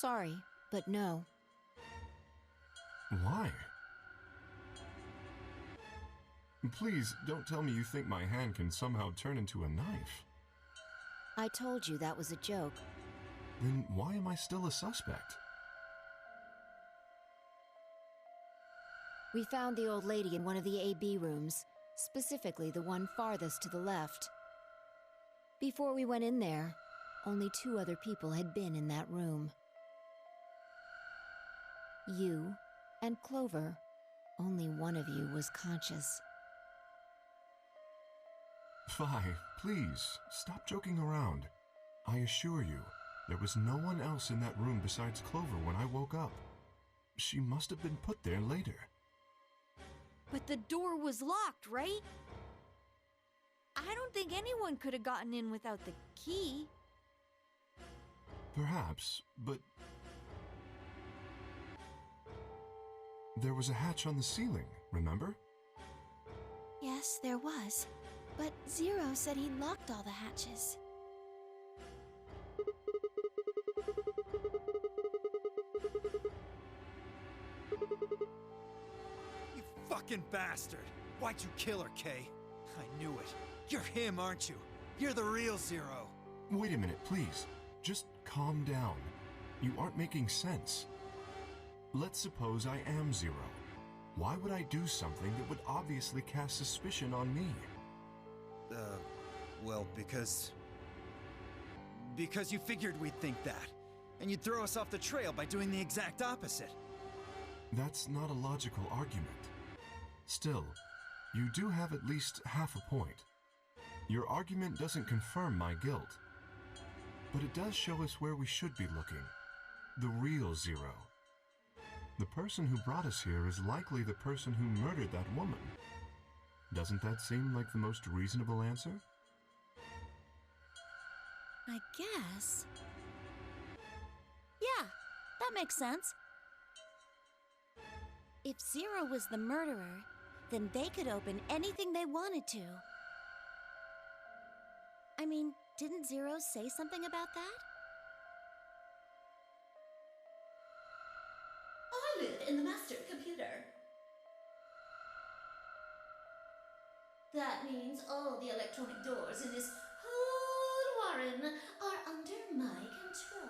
Sorry, but no. Why? Please, don't tell me you think my hand can somehow turn into a knife. I told you that was a joke. Then why am I still a suspect? We found the old lady in one of the AB rooms, specifically the one farthest to the left. Before we went in there, only 2 other people had been in that room. You and Clover. Only one of you was conscious. Phi, please, stop joking around. I assure you, there was no one else in that room besides Clover when I woke up. She must have been put there later. But the door was locked, right? I don't think anyone could have gotten in without the key. Perhaps, but... there was a hatch on the ceiling, remember? Yes, there was. But Zero said he locked all the hatches. You fucking bastard! Why'd you kill her, Kay? I knew it. You're him, aren't you? You're the real Zero. Wait a minute, please. Just calm down. You aren't making sense. Let's suppose I am Zero. Why would I do something that would obviously cast suspicion on me? Well, because you figured we'd think that. And you'd throw us off the trail by doing the exact opposite. That's not a logical argument. Still, you do have at least half a point. Your argument doesn't confirm my guilt, but it does show us where we should be looking. The real Zero. The person who brought us here is likely the person who murdered that woman. Doesn't that seem like the most reasonable answer? I guess. Yeah, that makes sense. If Zero was the murderer, then they could open anything they wanted to. I mean, didn't Zero say something about that? I live in the master computer. That means all the electronic doors in this whole warren are under my control.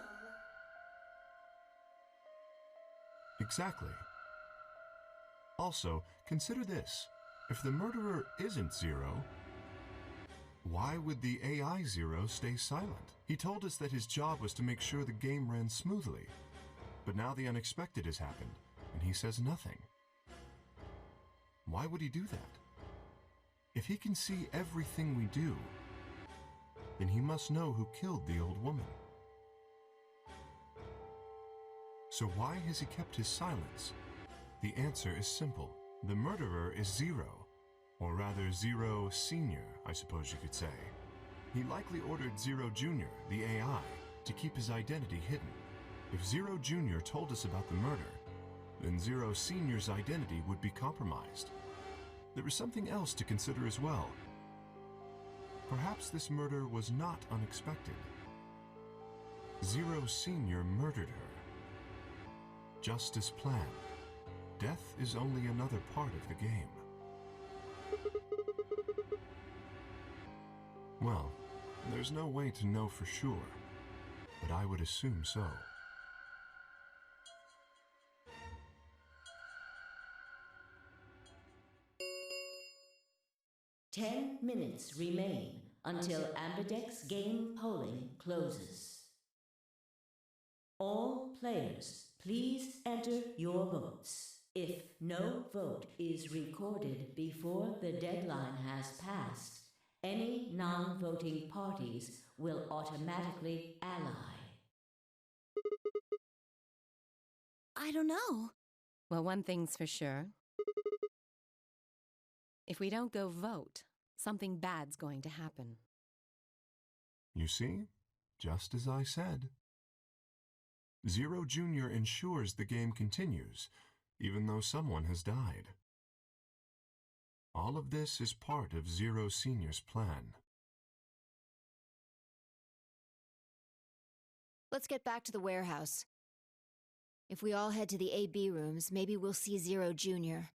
Exactly. Also, consider this. If the murderer isn't Zero, why would the AI Zero stay silent? He told us that his job was to make sure the game ran smoothly. But now the unexpected has happened, and he says nothing. Why would he do that? If he can see everything we do, then he must know who killed the old woman. So why has he kept his silence? The answer is simple. The murderer is Zero, or rather Zero Senior, I suppose you could say. He likely ordered Zero Junior, the AI, to keep his identity hidden. If Zero Junior told us about the murder, then Zero Senior's identity would be compromised. There is something else to consider as well. Perhaps this murder was not unexpected. Zero Senior murdered her. Just as planned. Death is only another part of the game. Well, there's no way to know for sure, but I would assume so. Ten minutes remain until Ambidex game polling closes. All players, please enter your votes. If no vote is recorded before the deadline has passed, any non-voting parties will automatically ally. I don't know. Well, one thing's for sure. If we don't go vote, something bad's going to happen. You see? Just as I said. Zero Junior ensures the game continues, even though someone has died. All of this is part of Zero Senior's plan. Let's get back to the warehouse. If we all head to the AB rooms, maybe we'll see Zero Jr.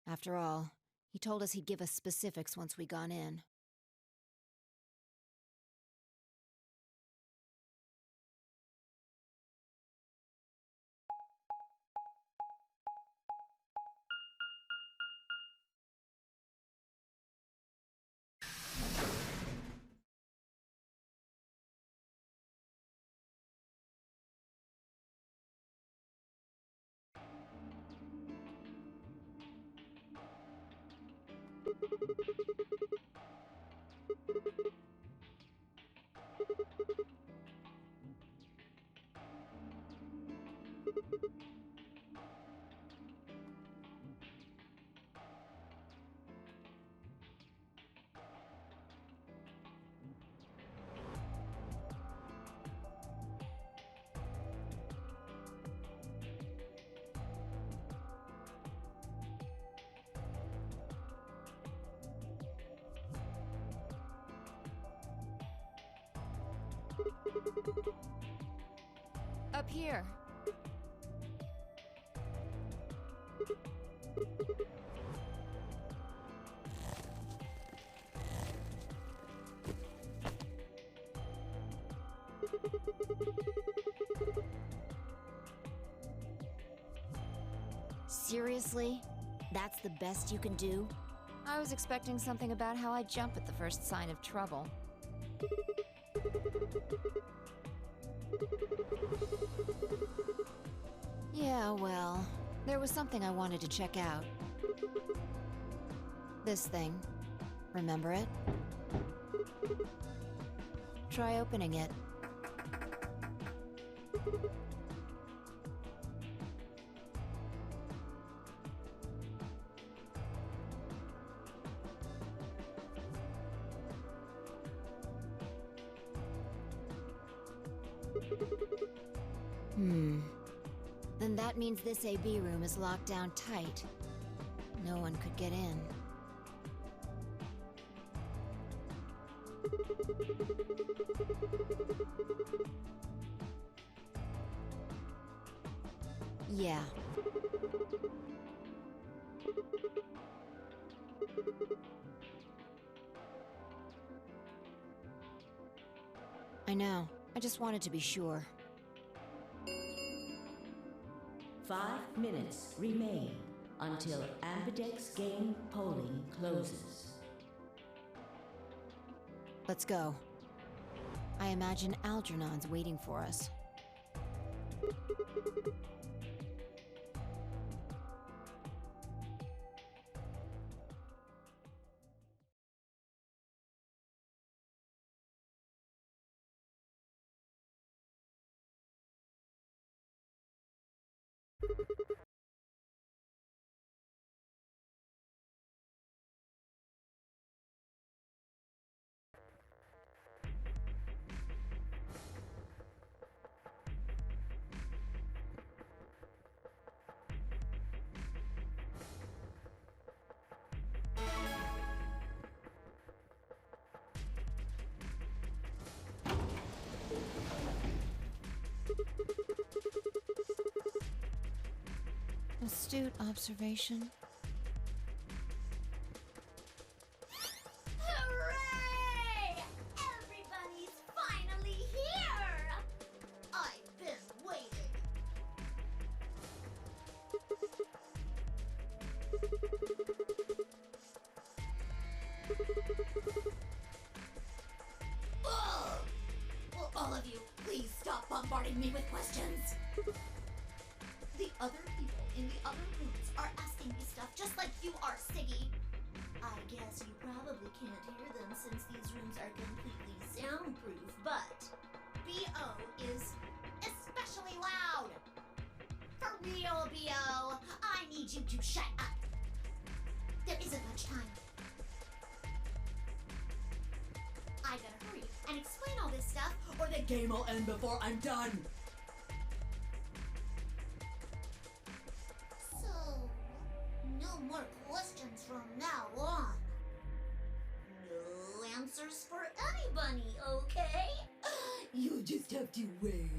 After all, he told us he'd give us specifics once we gone in. Up here. Seriously? That's the best you can do? I was expecting something about how I jump at the first sign of trouble. Yeah, well, there was something I wanted to check out. This thing. Remember it? Try opening it. Then that means this AB room is locked down tight. No one could get in. Yeah. I know. I just wanted to be sure. 5 minutes remain until Ambidex game polling closes. Let's go. I imagine Algernon's waiting for us. Astute observation. Hooray! Everybody's finally here! I've been waiting. Ugh! Will all of you please stop bombarding me with questions? The other people in the other rooms are asking me stuff just like you are, Siggy. I guess you probably can't hear them since these rooms are completely soundproof, but B.O. is especially loud. For real, B.O., I need you to shut up. There isn't much time. I gotta hurry and explain all this stuff, or the game will end before I'm done. No more questions from now on. No answers for anybody, okay? You just have to wait.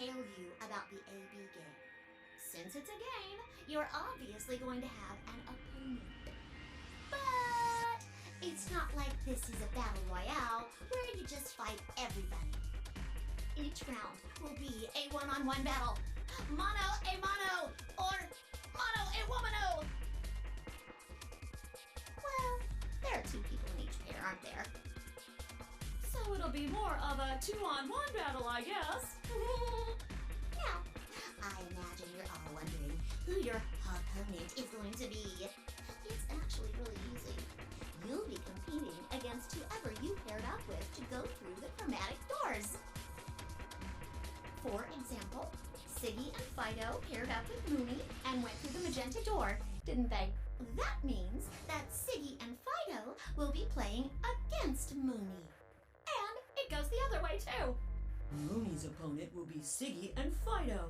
tell you about the AB game. Since it's a game, you're obviously going to have an opponent. But it's not like this is a battle royale where you just fight everybody. Each round will be a one-on-one battle. Mono a mono, or mono a womano. Well, there are 2 people in each pair, aren't there? So it'll be more of a 2-on-1 battle, I guess. Now, I imagine you're all wondering who your opponent is going to be. It's actually really easy. You'll be competing against whoever you paired up with to go through the chromatic doors. For example, Siggy and Fido paired up with Mooney and went through the magenta door, didn't they? That means that Siggy and Fido will be playing against Mooney. And it goes the other way too. Mooney's opponent will be Siggy and Fido.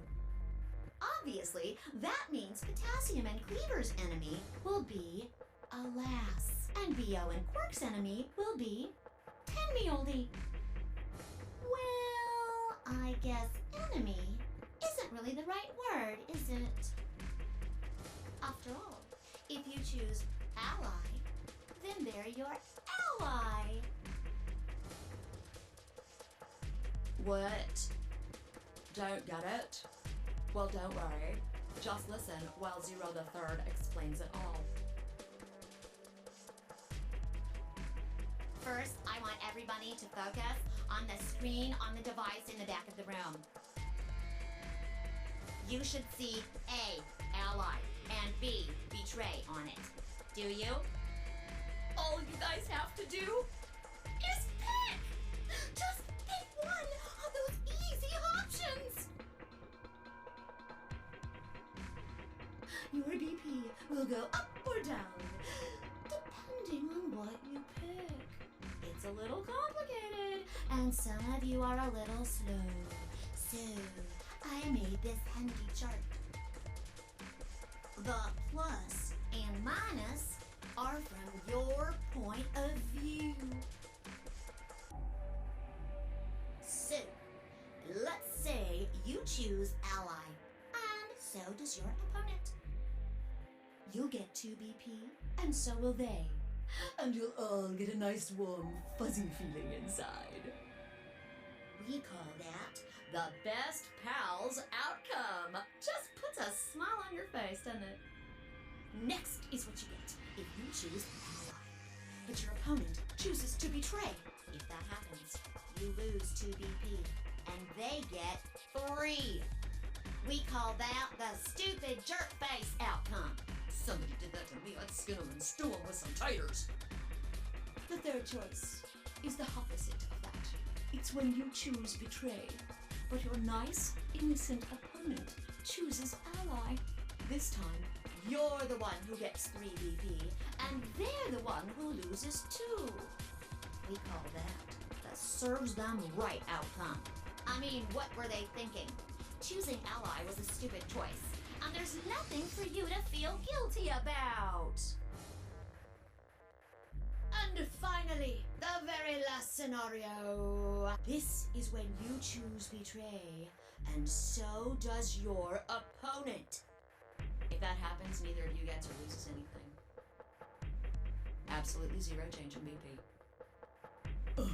Obviously, that means Potassium and Cleaver's enemy will be Alas. And Bo and Quirk's enemy will be Tenmeoldy. Well, I guess enemy isn't really the right word, is it? After all, if you choose ally, then they're your ally. What? Don't get it? Well, don't worry. Just listen while Zero the Third explains it all. First, I want everybody to focus on the screen on the device in the back of the room. You should see A, ally, and B, betray on it. Do you? All you guys have to do Is pick! Just pick one of those easy options! Your BP will go up or down, depending on what you pick. It's a little complicated, and some of you are a little slow. So, I made this handy chart. The plus and minus are from your point of view. So, let's say you choose ally, and so does your opponent. You'll get 2 BP, and so will they. And you'll all get a nice warm, fuzzy feeling inside. We call that the best pals outcome. Just puts a smile on your face, doesn't it? Next is what you get if you choose ally. But your opponent chooses to betray. If that happens, you lose 2 BP, and they get 3. We call that the stupid jerk face outcome. Somebody did that to me, I'd skin them and stew them with some taters. The third choice is the opposite of that. It's when you choose betray, but your nice, innocent opponent chooses ally. This time, you're the one who gets 3 BP, and they're the one who loses 2. We call that the serves them right outcome. I mean, what were they thinking? Choosing ally was a stupid choice, and there's nothing for you to feel guilty about. And finally, the very last scenario. This is when you choose betray, and so does your opponent. If that happens, neither of you gets or loses anything. Absolutely 0 change in BP.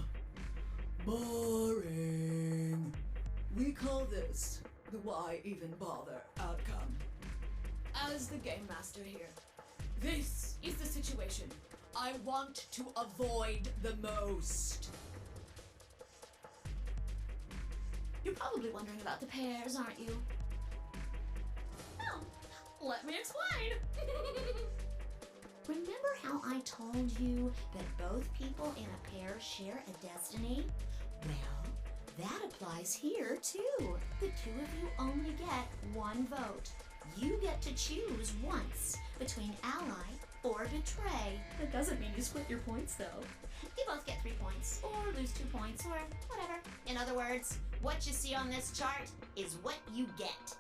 Boring. We call this the why even bother outcome. As the game master here, this is the situation I want to avoid the most. You're probably wondering about the pairs, aren't you? Well, let me explain. Remember how I told you that both people in a pair share a destiny? Well, that applies here too. The 2 of you only get 1 vote. You get to choose once between ally or betray. That doesn't mean you split your points though. You both get 3 points, or lose 2 points, or whatever. In other words, what you see on this chart is what you get.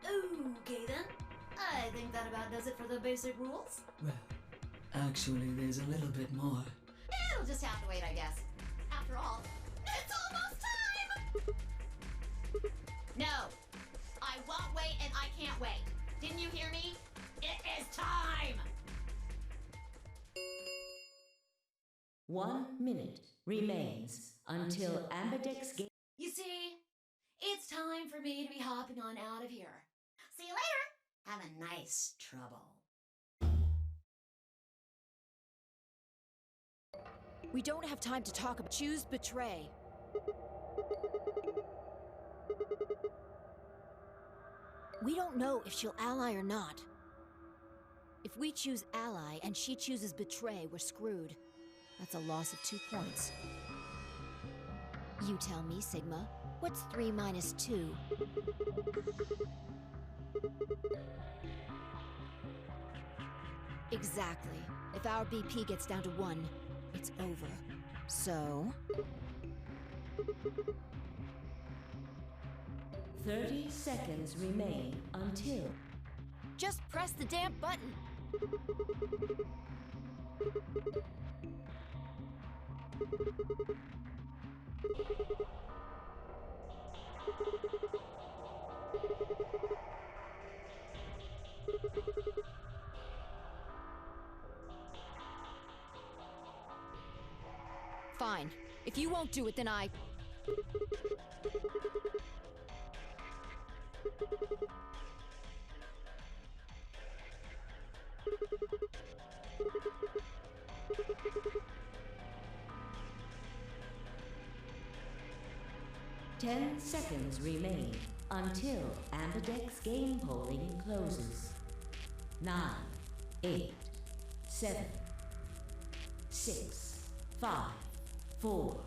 Okay then. I think that about does it for the basic rules. Well, actually, there's a little bit more. It'll just have to wait, I guess. After all, it's almost time! No. I won't wait and I can't wait. Didn't you hear me? It is time! 1 minute remains until Ambidex game. You see, it's time for me to be hopping on out of here. See you later. Have a nice trouble. We don't have time to talk about choose betray. We don't know if she'll ally or not. If we choose ally and she chooses betray, we're screwed. That's a loss of 2 points. You tell me, Sigma. What's 3 minus 2? Exactly. If our BP gets down to 1, it's over. So... 30 seconds remain until... Just press the damn button! Fine. If you won't do it, then I... Ten seconds remain until Ambidex game polling closes. 9, 8, 7, 6, 5, 4,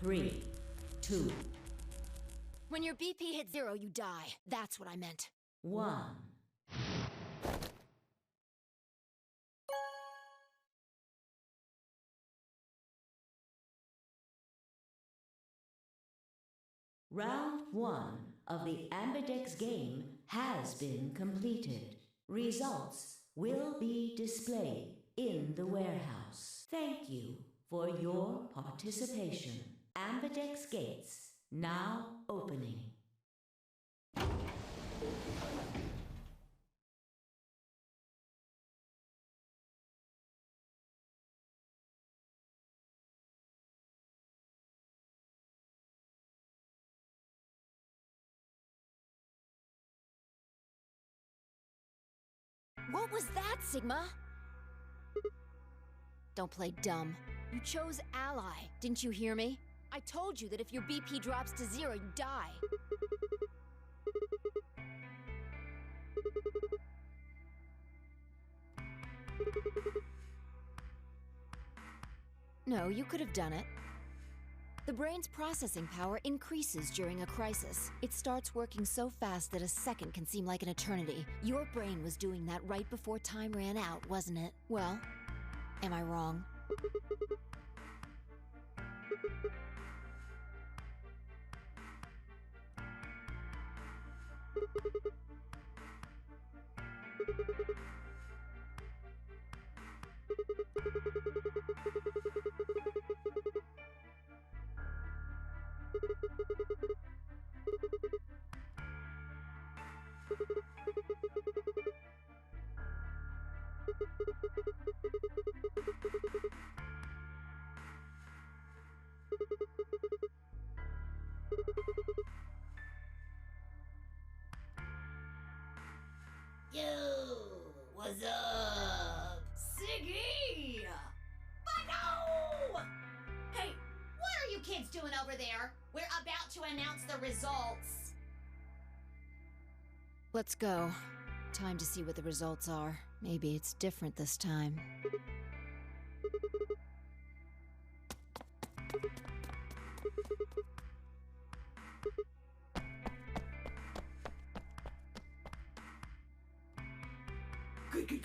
3, 2, When your BP hits 0, you die. That's what I meant. 1. Round 1 of the Ambidex game has been completed. Results will be displayed in the warehouse. Thank you for your participation. Ambidex gates now opening. What was that, Sigma? Don't play dumb. You chose ally. Didn't you hear me? I told you that if your BP drops to 0, you die. No, you could have done it. The brain's processing power increases during a crisis. It starts working so fast that a second can seem like an eternity. Your brain was doing that right before time ran out, wasn't it? Well, am I wrong? Yo, what's up? Siggy! But no! Hey, what are you kids doing over there? We're about to announce the results. Let's go. Time to see what the results are. Maybe it's different this time.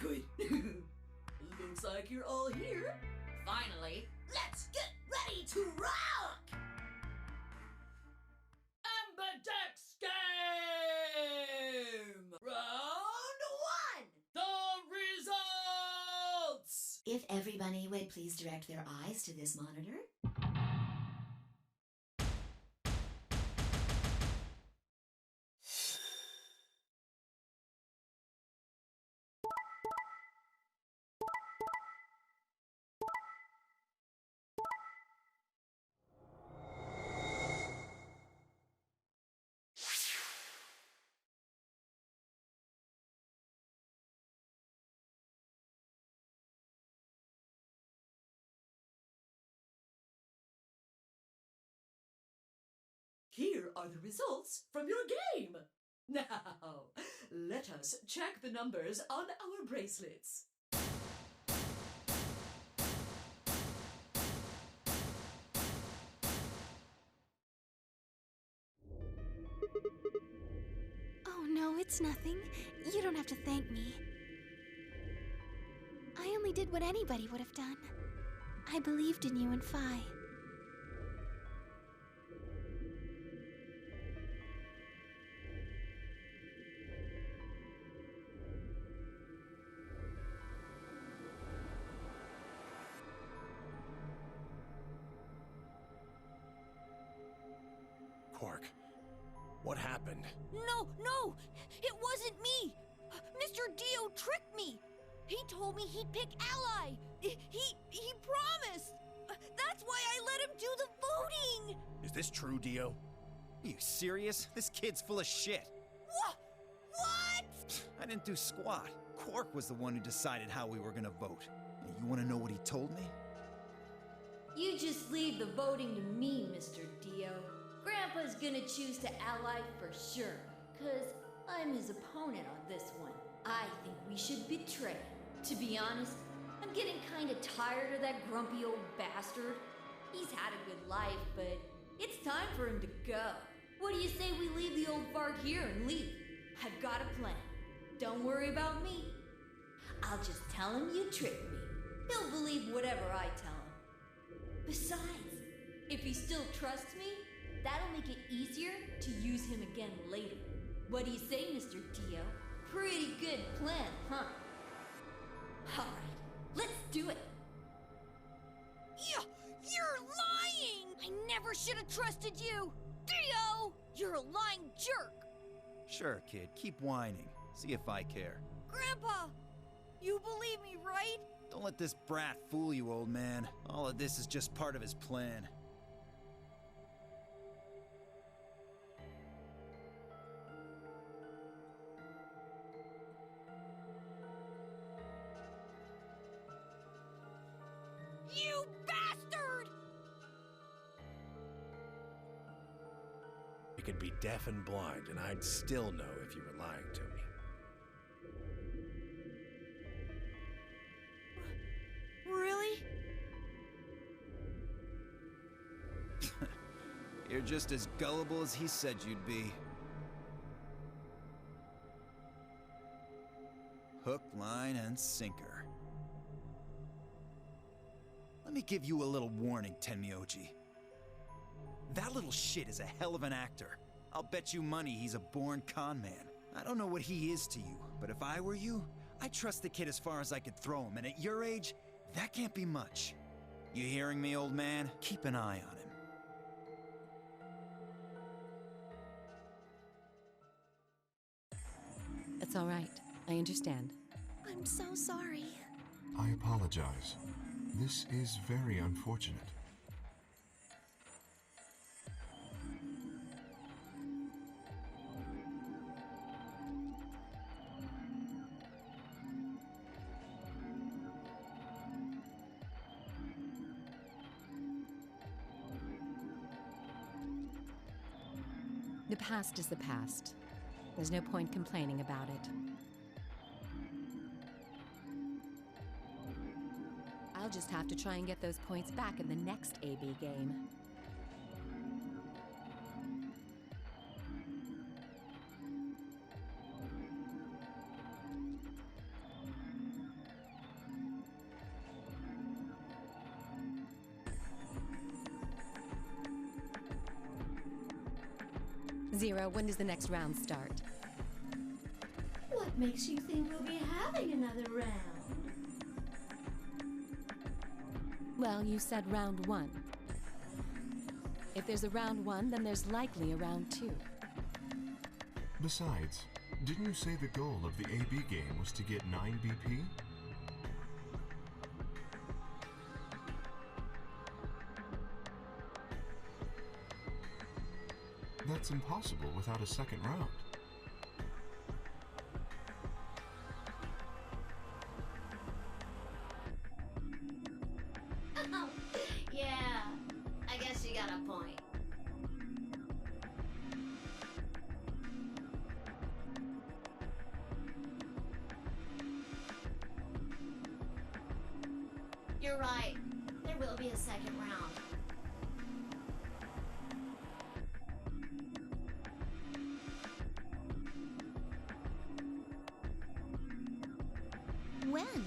Good. Looks like you're all here. Finally, let's get ready to rock! Ambidex game! Round 1! The results! If everybody would please direct their eyes to this monitor. are the results from your game. Now, let us check the numbers on our bracelets. Oh no, it's nothing. You don't have to thank me. I only did what anybody would have done. I believed in you and Phi. Quark, what happened? No, no! It wasn't me! Mr. Dio tricked me! He told me he'd pick Ally! He promised! That's why I let him do the voting! Is this true, Dio? Are you serious? This kid's full of shit. What? I didn't do squat. Quark was the one who decided how we were gonna vote. And you wanna know what he told me? You just leave the voting to me, Mr. Dio. Grandpa's gonna choose to ally for sure, 'cause I'm his opponent on this one. I think we should betray him. To be honest, I'm getting kinda tired of that grumpy old bastard. He's had a good life, but it's time for him to go. What do you say we leave the old fart here and leave? I've got a plan. Don't worry about me. I'll just tell him you tricked me. He'll believe whatever I tell him. Besides, if he still trusts me, that'll make it easier to use him again later. What do you say, Mr. Dio? Pretty good plan, huh? Alright, let's do it. You're lying! I never should have trusted you! Dio! You're a lying jerk! Sure, kid, keep whining. See if I care. Grandpa! You believe me, right? Don't let this brat fool you, old man. All of this is just part of his plan. You bastard! You could be deaf and blind, and I'd still know if you were lying to me. Really? You're just as gullible as he said you'd be. Hook, line, and sinker. Let me give you a little warning, Tenmyoji. That little shit is a hell of an actor. I'll bet you money he's a born con man. I don't know what he is to you, but if I were you, I'd trust the kid as far as I could throw him, and at your age, that can't be much. You hearing me, old man? Keep an eye on him. It's all right. I understand. I'm so sorry. I apologize. This is very unfortunate. The past is the past. There's no point complaining about it. I'll just have to try and get those points back in the next AB game. Zero, when does the next round start? What makes you think we'll be having another round? Well, you said round one. If there's a round one, then there's likely a round two. Besides, didn't you say the goal of the AB game was to get 9 BP? That's impossible without a second round. Yeah, I guess you got a point. You're right. There will be a second round. When?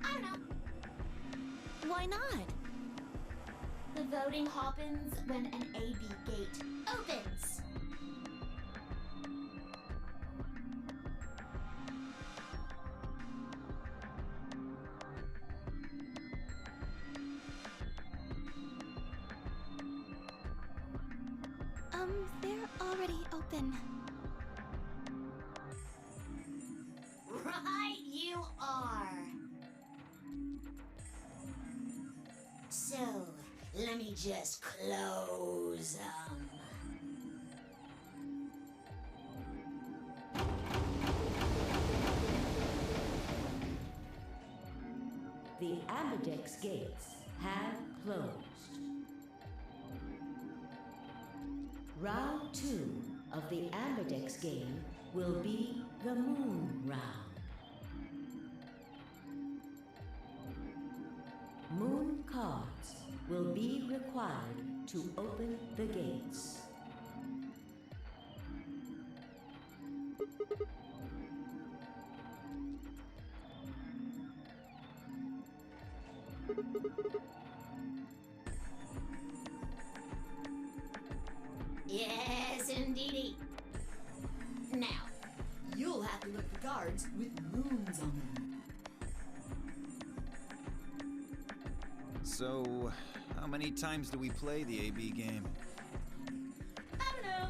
I don't know. Why not? The voting happens when an AB gate opens. They're already open. Right, you are. So, let me just close them. The Ambidex gates have closed. Round 2 of the Ambidex game will be the Moon Round. Moon cards will be required to open the gates. Yes, indeedy. Now, You'll have to look for cards with moons on them. So, how many times do we play the AB game? I don't know.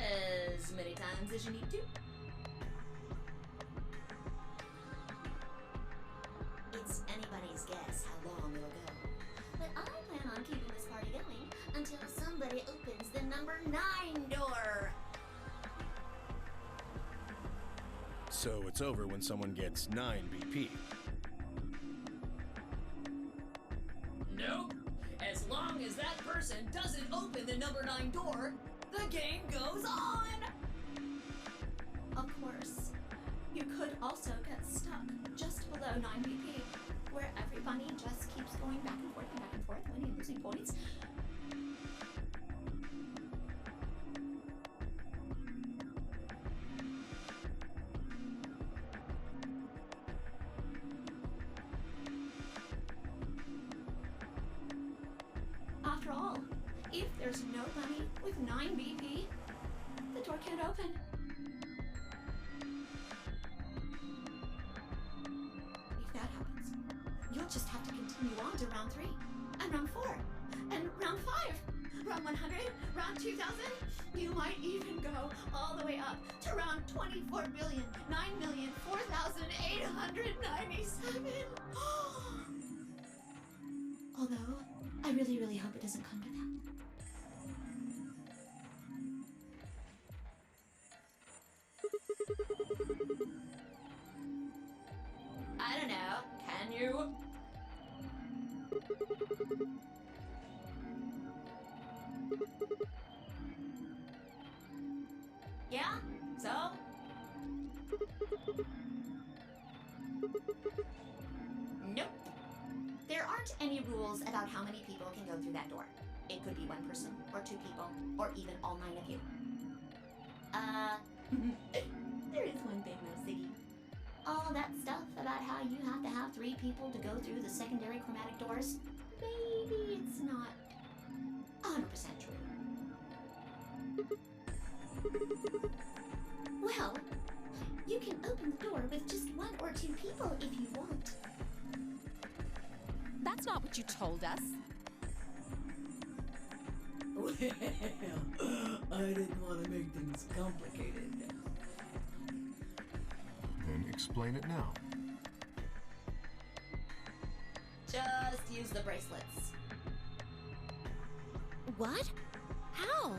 As many times as you need to. It's anybody's guess how long it'll go. But I plan on keeping this party going until somebody opens the number 9 door. So it's over when someone gets 9 BP. Nope. As long as that person doesn't open the number 9 door, the game goes on! Of course, you could also get stuck just below 9 BP, where everybody just keeps going back and forth, winning and losing points. After all, if there's nobody with 9 BP, the door can't open. If that happens, you'll just have to continue on to round 3, and round 4, and round 5, round 100, round 2000. You might even go all the way up to round 24,009,004,897. Although, I really, really hope it doesn't come to that. I don't know. Can you? Yeah? So? Nope. There aren't any rules about how many people can go through that door. It could be 1 person, or 2 people, or even all 9 of you. There is one thing though, Siggy. All that stuff about how you have to have 3 people to go through the secondary chromatic doors, maybe it's not 100% true. Well, you can open the door with just 1 or 2 people if you want. That's not what you told us. Well, I didn't want to make things complicated. Then explain it now. Just use the bracelets. What? How?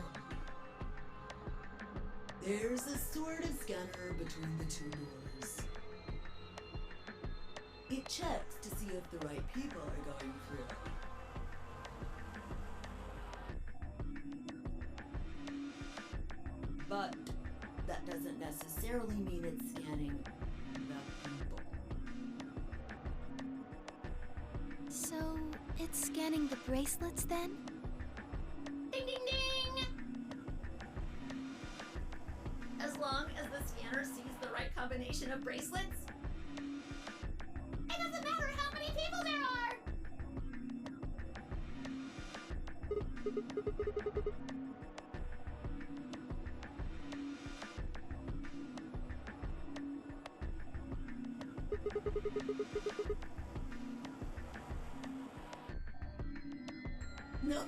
There's a sort of scanner between the 2 doors. It checks to see if the right people are going through. necessarily mean it's scanning the people. So, it's scanning the bracelets then? Ding ding ding! As long as the scanner sees the right combination of bracelets, it doesn't matter how many people there are! No,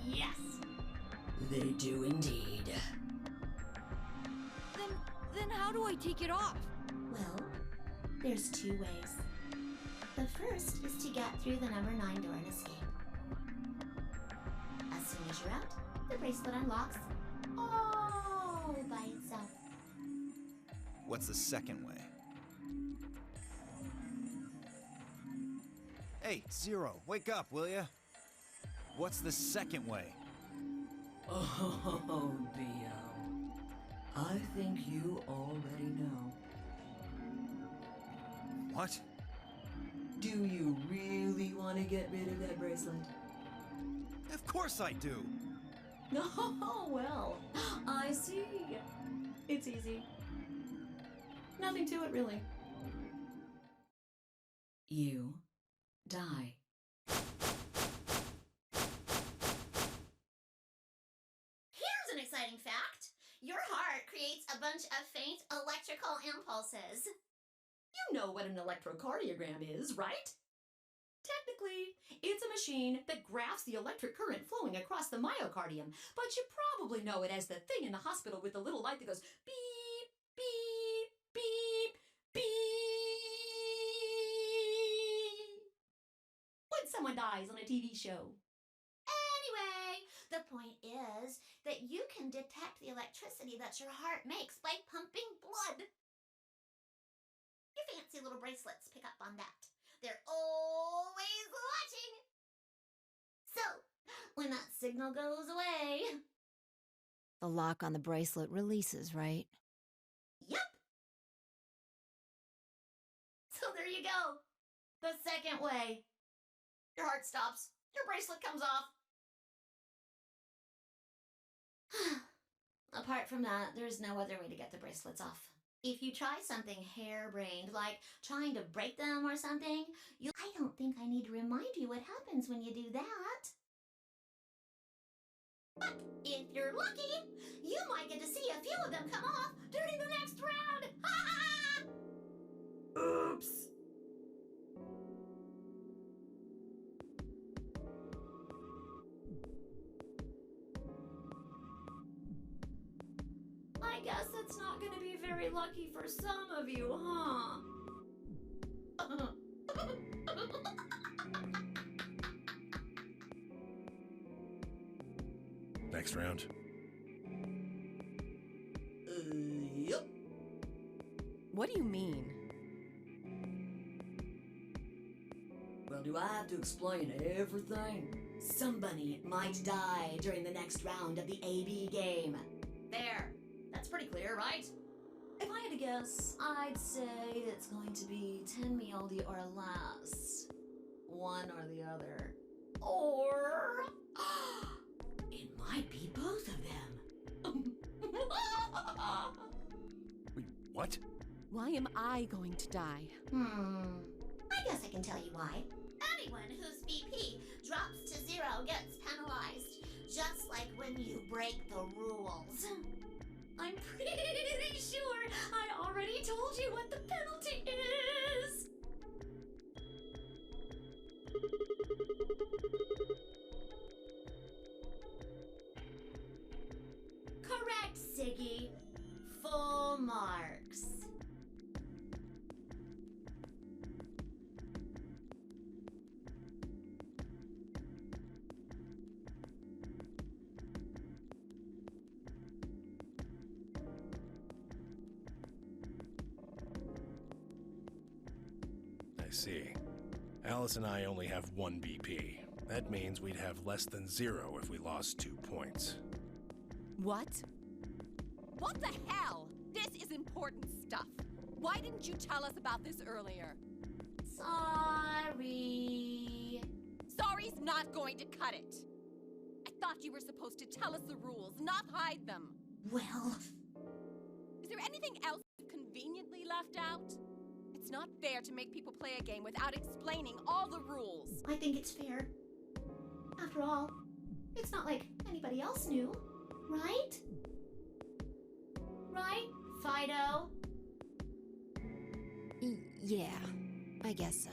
yes! They do indeed. Then how do I take it off? Well, there's two ways. The first is to get through the number 9 door and escape. As soon as you're out, the bracelet unlocks all by itself. What's the second way? Hey, Zero, wake up, will ya? What's the second way? Oh, Dio. I think you already know. What? Do you really want to get rid of that bracelet? Of course I do! Oh, well, I see. It's easy. Nothing to it, really. You die. Here's an exciting fact. Your heart creates a bunch of faint electrical impulses. You know what an electrocardiogram is, right? Technically, it's a machine that graphs the electric current flowing across the myocardium, but you probably know it as the thing in the hospital with the little light that goes beep, beep, beep, beep. When someone dies on a TV show. Anyway, the point is that you can detect the electricity that your heart makes by pumping blood. Your fancy little bracelets pick up on that. They're always watching. So, when that signal goes away... The lock on the bracelet releases, right? Yep. So there you go. The second way. Your heart stops. Your bracelet comes off. Apart from that, there's no other way to get the bracelets off. If you try something harebrained, like trying to break them or something, I don't think I need to remind you what happens when you do that. But if you're lucky, you might get to see a few of them come off during the next round. Ha ha! Oops. I guess it's not going to be very lucky for some of you, huh? Next round. Yep. What do you mean? Well, do I have to explain everything? Somebody might die during the next round of the AB game. There. That's pretty clear, right? If I had to guess, I'd say it's going to be 10 Mioldi or less. One or the other. Or... it might be both of them. Wait, what? Why am I going to die? I guess I can tell you why. Anyone whose BP drops to 0 gets penalized, just like when you break the rules. I'm pretty sure I already told you what the penalty is. Correct, Siggy. Full marks. I see. Alice and I only have 1 BP. That means we'd have less than 0 if we lost 2 points. What? What the hell? This is important stuff. Why didn't you tell us about this earlier? Sorry. Sorry's not going to cut it. I thought you were supposed to tell us the rules, not hide them. Well, Is there anything else you conveniently left out? It's not fair to make people play a game without explaining all the rules. I think it's fair. After all, it's not like anybody else knew, right? Right, Fido? Yeah, I guess so.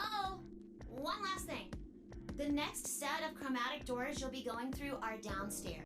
Oh, one last thing. The next set of chromatic doors you'll be going through are downstairs.